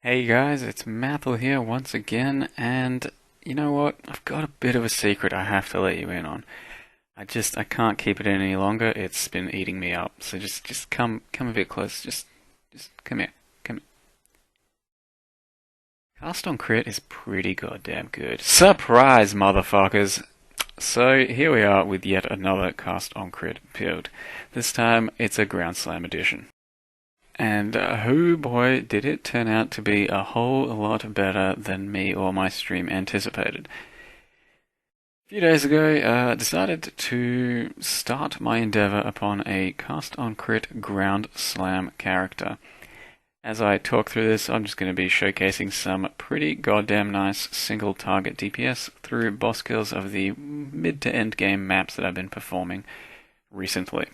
Hey guys, it's Mathel here once again, and you know what? I've got a bit of a secret I have to let you in on. I can't keep it in any longer. It's been eating me up. So just come a bit close. Just come here. Come here. Cast on crit is pretty goddamn good. Surprise, motherfuckers! So here we are with yet another cast on crit build. This time it's a Ground Slam edition. And oh boy, did it turn out to be a whole lot better than me or my stream anticipated. A few days ago, I decided to start my endeavor upon a cast on crit Ground Slam character. As I talk through this, I'm just going to be showcasing some pretty goddamn nice single target DPS through boss kills of the mid to end game maps that I've been performing recently.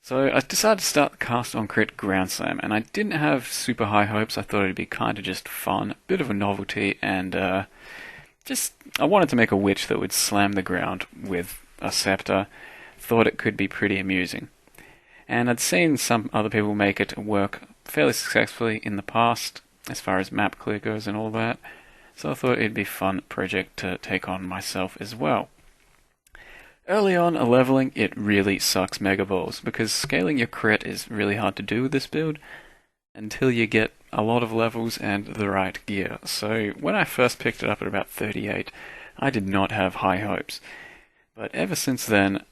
So I decided to start the cast on crit Ground Slam, and I didn't have super high hopes. I thought it'd be kind of just fun, a bit of a novelty, and I wanted to make a witch that would slam the ground with a scepter. Thought it could be pretty amusing. And I'd seen some other people make it work fairly successfully in the past, as far as map clear goes and all that. So I thought it'd be a fun project to take on myself as well. Early on, leveling, it really sucks mega balls, because scaling your crit is really hard to do with this build until you get a lot of levels and the right gear. So when I first picked it up at about 38, I did not have high hopes. But ever since then,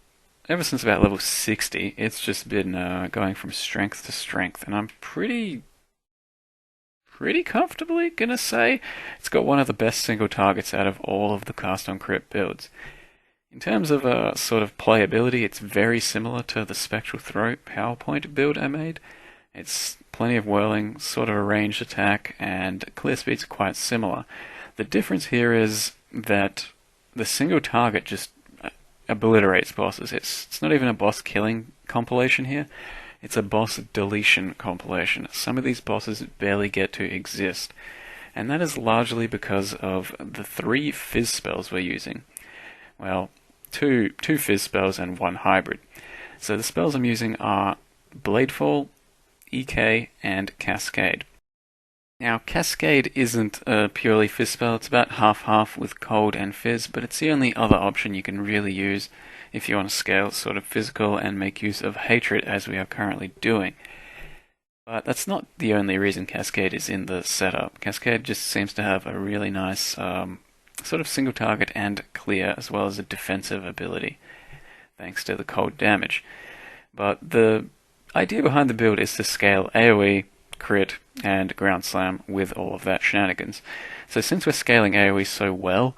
ever since about level 60, it's just been going from strength to strength, and I'm pretty comfortably gonna say it's got one of the best single targets out of all of the cast on crit builds. In terms of sort of playability, it's very similar to the Spectral Throat PowerPoint build I made. It's plenty of whirling, sort of a ranged attack, and clear speed's quite similar. The difference here is that the single target just obliterates bosses. It's not even a boss killing compilation here. It's a boss deletion compilation. Some of these bosses barely get to exist, and that is largely because of the 3 fizz spells we're using. Well, two fizz spells and 1 hybrid. So the spells I'm using are Bladefall, EK, and Cascade. Now, Cascade isn't a purely fizz spell, it's about half-half with cold and fizz, but it's the only other option you can really use if you want to scale sort of physical and make use of hatred as we are currently doing. But that's not the only reason Cascade is in the setup. Cascade just seems to have a really nice sort of single target and clear, as well as a defensive ability, thanks to the cold damage. But the idea behind the build is to scale AoE, crit, and Ground Slam with all of that shenanigans. So since we're scaling AoE so well,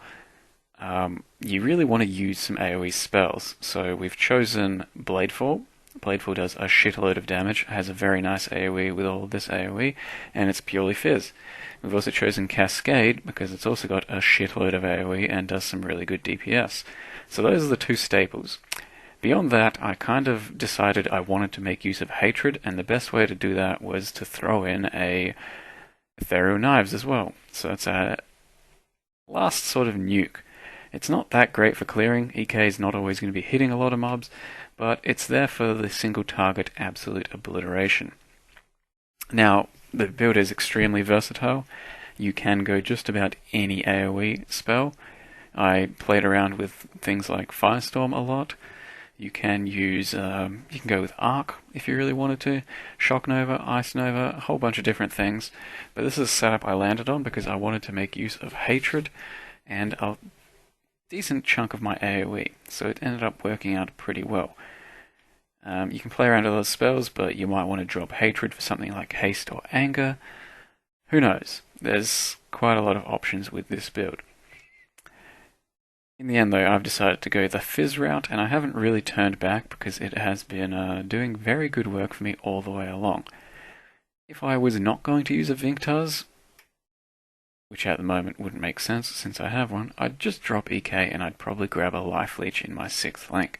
you really want to use some AoE spells. So we've chosen Bladefall. Bladefall does a shitload of damage, has a very nice AoE with all of this AoE, and it's purely fizz. We've also chosen Cascade because it's also got a shitload of AoE and does some really good DPS. So those are the 2 staples. Beyond that, I kind of decided I wanted to make use of hatred, and the best way to do that was to throw in a Ethereal Knives as well. So it's a last sort of nuke. It's not that great for clearing. EK is not always going to be hitting a lot of mobs, but it's there for the single target absolute obliteration. Now, the build is extremely versatile. You can go just about any AoE spell. I played around with things like Firestorm a lot. You can use, you can go with Arc if you really wanted to, Shock Nova, Ice Nova, a whole bunch of different things. But this is a setup I landed on because I wanted to make use of Hatred and a decent chunk of my AoE, so it ended up working out pretty well. You can play around with other spells, but you might want to drop Hatred for something like Haste or Anger. Who knows? There's quite a lot of options with this build. In the end, though, I've decided to go the fizz route, and I haven't really turned back because it has been doing very good work for me all the way along. If I was not going to use a Vinctaz, which at the moment wouldn't make sense since I have one, I'd just drop EK and I'd probably grab a Life Leech in my 6th link,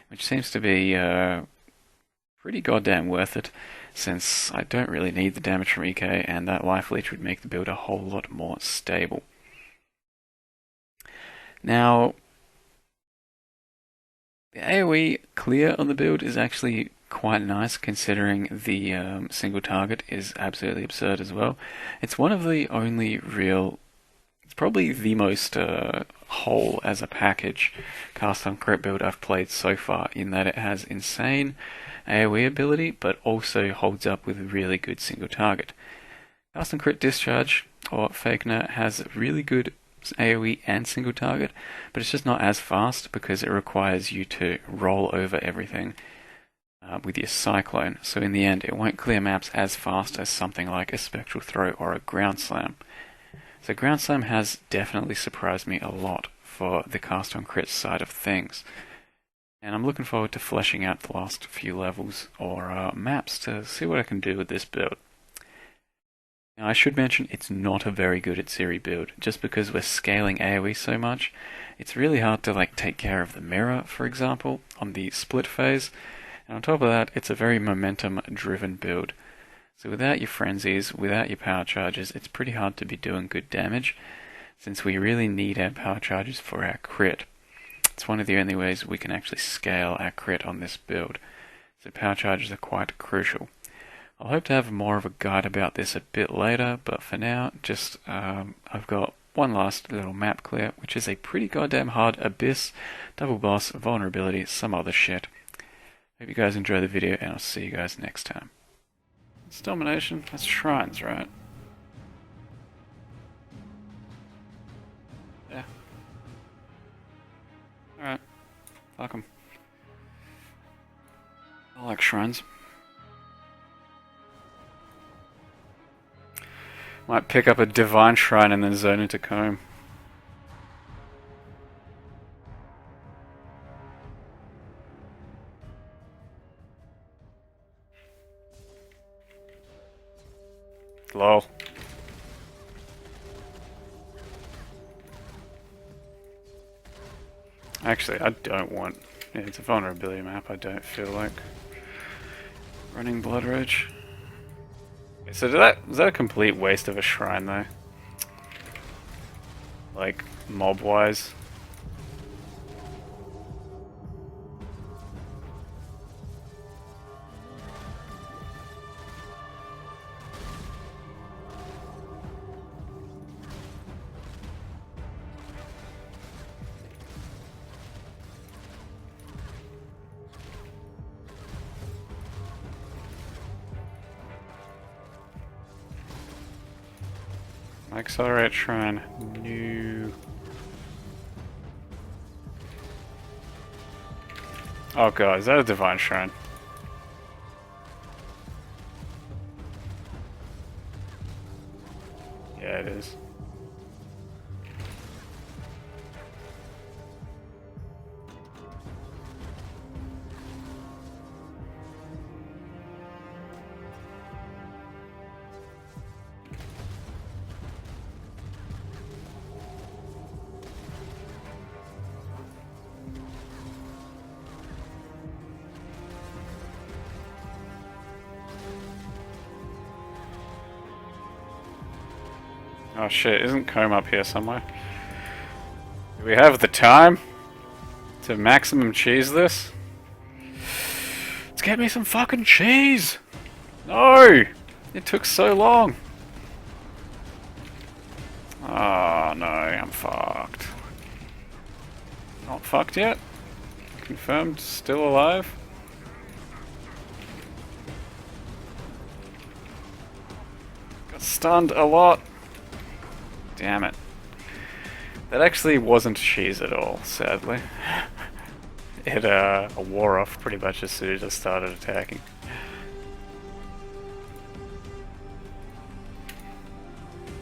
which seems to be pretty goddamn worth it, since I don't really need the damage from EK, and that Life Leech would make the build a whole lot more stable. Now, the AoE clear on the build is actually quite nice considering the single target is absolutely absurd as well. It's one of the only real, it's probably the most whole as a package cast on crit build I've played so far, in that it has insane AoE ability but also holds up with really good single target. Cast on crit discharge or fakener has really good AoE and single target, but it's just not as fast because it requires you to roll over everything with your cyclone, so in the end it won't clear maps as fast as something like a spectral throw or a ground slam. So ground slam has definitely surprised me a lot for the cast on crit side of things, and I'm looking forward to fleshing out the last few levels or maps to see what I can do with this build. Now, I should mention it's not a very good Atziri build, just because we're scaling AoE so much. It's really hard to take care of the mirror, for example, on the split phase, and on top of that, it's a very momentum-driven build. So without your frenzies, without your power charges, it's pretty hard to be doing good damage, since we really need our power charges for our crit. It's one of the only ways we can actually scale our crit on this build, so power charges are quite crucial. I'll hope to have more of a guide about this a bit later, but for now, just I've got one last little map clear, which is a pretty goddamn hard abyss, double boss, vulnerability, some other shit. Hope you guys enjoy the video, and I'll see you guys next time. It's domination, that's shrines, right? Yeah. Alright. Fuck 'em. I like shrines. Might pick up a divine shrine and then zone into comb. Lol. Actually, I don't want... Yeah, it's a vulnerability map, I don't feel like running Blood Rage. So is that a complete waste of a shrine though? Like, mob-wise? Accelerate shrine. No. Oh god, is that a divine shrine? Yeah, it is. Oh shit, isn't comb up here somewhere? Do we have the time to maximum cheese this? Let's get me some fucking cheese! No! It took so long! Oh no, I'm fucked. Not fucked yet? Confirmed, still alive? Got stunned a lot. Damn it. That actually wasn't cheese at all, sadly. It wore off pretty much as soon as I started attacking.